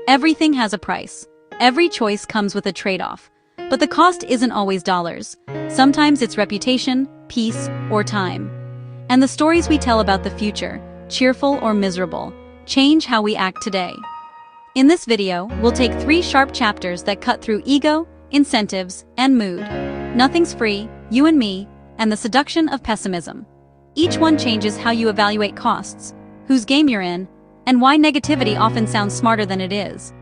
Everything has a price. Every choice comes with a trade-off. But the cost isn't always dollars. Sometimes it's reputation, peace, or time. And the stories we tell about the future, cheerful or miserable, change how we act today. In this video, we'll take 3 sharp chapters that cut through ego, incentives, and mood. Nothing's free, you and me, and the seduction of pessimism. Each one changes how you evaluate costs, whose game you're in, and why negativity often sounds smarter than it is.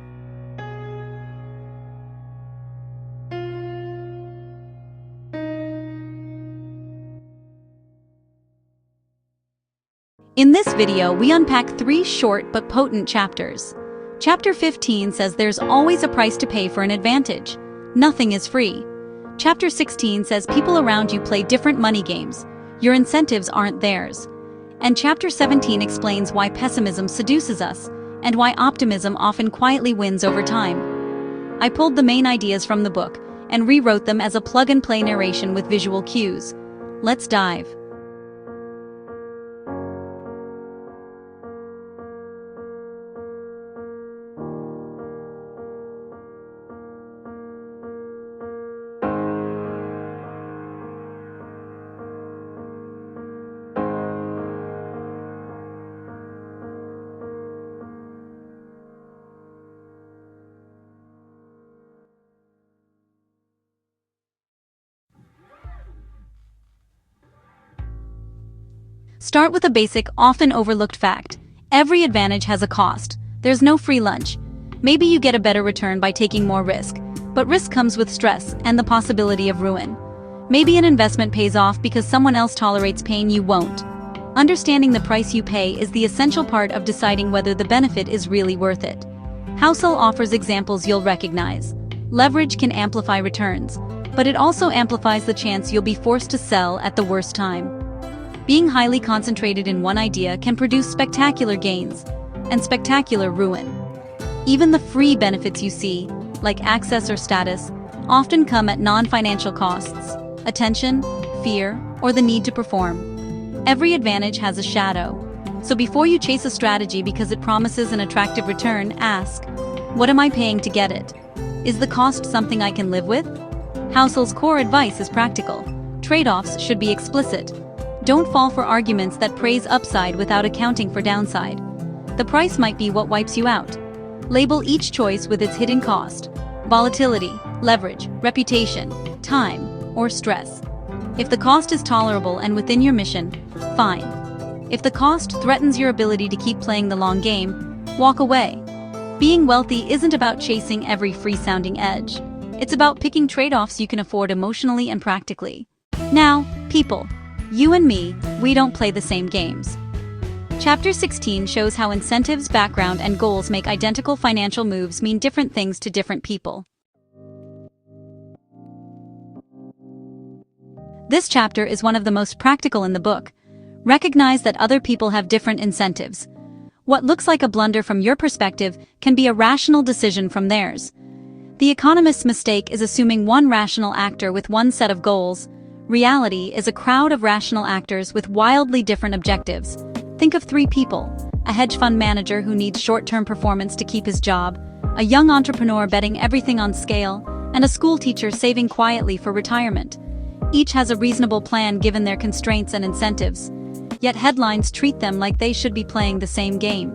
In this video, we unpack 3 short but potent chapters. Chapter 15 says there's always a price to pay for an advantage. Nothing is free. Chapter 16 says people around you play different money games. Your incentives aren't theirs. And Chapter 17 explains why pessimism seduces us, and why optimism often quietly wins over time. I pulled the main ideas from the book, and rewrote them as a plug-and-play narration with visual cues. Let's dive. Start with a basic, often overlooked fact. Every advantage has a cost. There's no free lunch. Maybe you get a better return by taking more risk, but risk comes with stress and the possibility of ruin. Maybe an investment pays off because someone else tolerates pain you won't. Understanding the price you pay is the essential part of deciding whether the benefit is really worth it. Housel offers examples you'll recognize. Leverage can amplify returns, but it also amplifies the chance you'll be forced to sell at the worst time. Being highly concentrated in one idea can produce spectacular gains and spectacular ruin. Even the free benefits you see, like access or status, often come at non-financial costs: attention, fear, or the need to perform. Every advantage has a shadow. So before you chase a strategy because it promises an attractive return, ask, what am I paying to get it? Is the cost something I can live with? Housel's core advice is practical. Trade-offs should be explicit. Don't fall for arguments that praise upside without accounting for downside. The price might be what wipes you out. Label each choice with its hidden cost: volatility, leverage, reputation, time, or stress. If the cost is tolerable and within your mission, fine. If the cost threatens your ability to keep playing the long game, walk away. Being wealthy isn't about chasing every free-sounding edge. It's about picking trade-offs you can afford emotionally and practically. Now, people. You and me, we don't play the same games. Chapter 16 shows how incentives, background, and goals make identical financial moves mean different things to different people. This chapter is one of the most practical in the book. Recognize that other people have different incentives. What looks like a blunder from your perspective can be a rational decision from theirs. The economist's mistake is assuming one rational actor with one set of goals. Reality is a crowd of rational actors with wildly different objectives. Think of 3 people: a hedge fund manager who needs short-term performance to keep his job, a young entrepreneur betting everything on scale, and a school teacher saving quietly for retirement. Each has a reasonable plan given their constraints and incentives, yet headlines treat them like they should be playing the same game.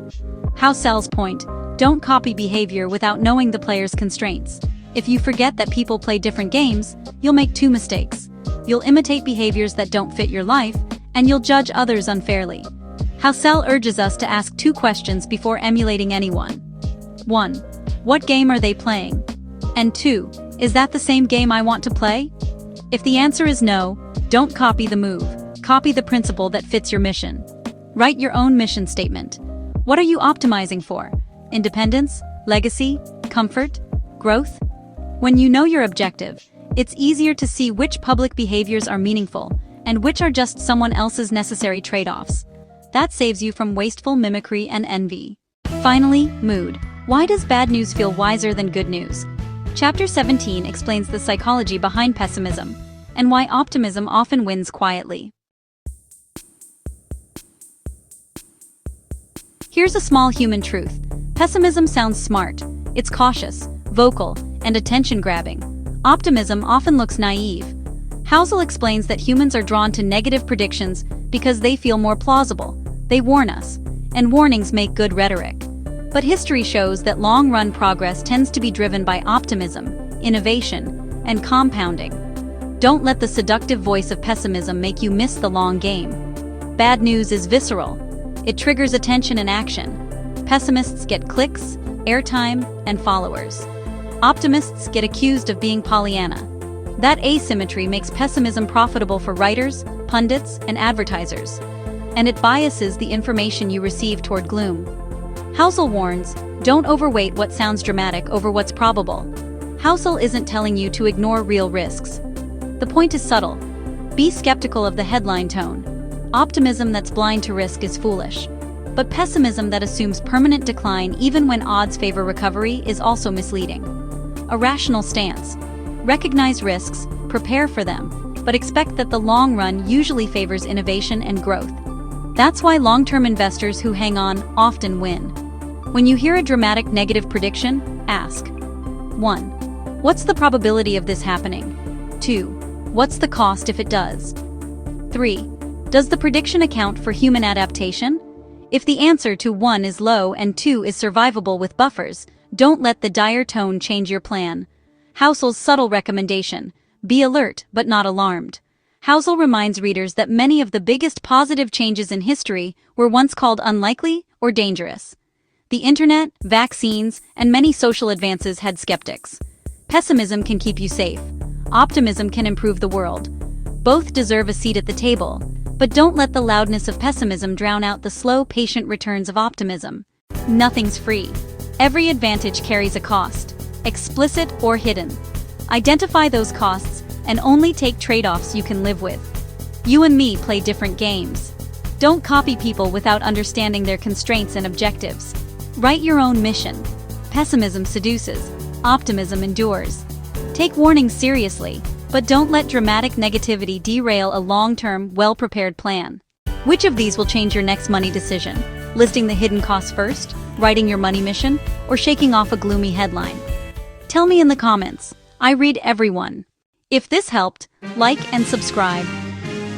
Housel's point: don't copy behavior without knowing the player's constraints. If you forget that people play different games, you'll make 2 mistakes. You'll imitate behaviors that don't fit your life, and you'll judge others unfairly. Housel urges us to ask 2 questions before emulating anyone. 1. What game are they playing? And 2. Is that the same game I want to play? If the answer is no, don't copy the move. Copy the principle that fits your mission. Write your own mission statement. What are you optimizing for? Independence? Legacy? Comfort? Growth? When you know your objective, it's easier to see which public behaviors are meaningful, and which are just someone else's necessary trade-offs. That saves you from wasteful mimicry and envy. Finally, mood. Why does bad news feel wiser than good news? Chapter 17 explains the psychology behind pessimism, and why optimism often wins quietly. Here's a small human truth. Pessimism sounds smart. It's cautious, vocal, and attention-grabbing. Optimism often looks naive. Housel explains that humans are drawn to negative predictions because they feel more plausible. They warn us, and warnings make good rhetoric. But history shows that long-run progress tends to be driven by optimism, innovation, and compounding. Don't let the seductive voice of pessimism make you miss the long game. Bad news is visceral. It triggers attention and action. Pessimists get clicks, airtime, and followers. Optimists get accused of being Pollyanna. That asymmetry makes pessimism profitable for writers, pundits, and advertisers. And it biases the information you receive toward gloom. Housel warns, don't overweight what sounds dramatic over what's probable. Housel isn't telling you to ignore real risks. The point is subtle. Be skeptical of the headline tone. Optimism that's blind to risk is foolish. But pessimism that assumes permanent decline even when odds favor recovery is also misleading. A rational stance. Recognize risks, prepare for them, but expect that the long run usually favors innovation and growth. That's why long-term investors who hang on often win. When you hear a dramatic negative prediction, ask: 1. What's the probability of this happening? 2. What's the cost if it does? 3. Does the prediction account for human adaptation? If the answer to 1 is low and 2 is survivable with buffers, don't let the dire tone change your plan. Housel's subtle recommendation: be alert but not alarmed. Housel reminds readers that many of the biggest positive changes in history were once called unlikely or dangerous. The internet, vaccines, and many social advances had skeptics. Pessimism can keep you safe. Optimism can improve the world. Both deserve a seat at the table, but don't let the loudness of pessimism drown out the slow, patient returns of optimism. Nothing's free. Every advantage carries a cost, explicit or hidden. Identify those costs and only take trade-offs you can live with. You and me play different games. Don't copy people without understanding their constraints and objectives. Write your own mission. Pessimism seduces, optimism endures. Take warnings seriously, but don't let dramatic negativity derail a long-term, well-prepared plan. Which of these will change your next money decision? Listing the hidden costs first, writing your money mission, or shaking off a gloomy headline? Tell me in the comments. I read everyone. If this helped, like and subscribe.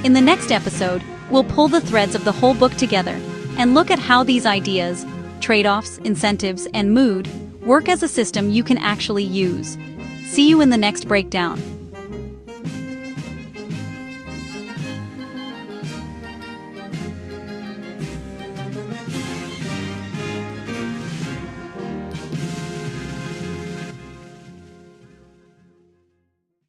In the next episode, we'll pull the threads of the whole book together and look at how these ideas, trade-offs, incentives, and mood work as a system you can actually use. See you in the next breakdown.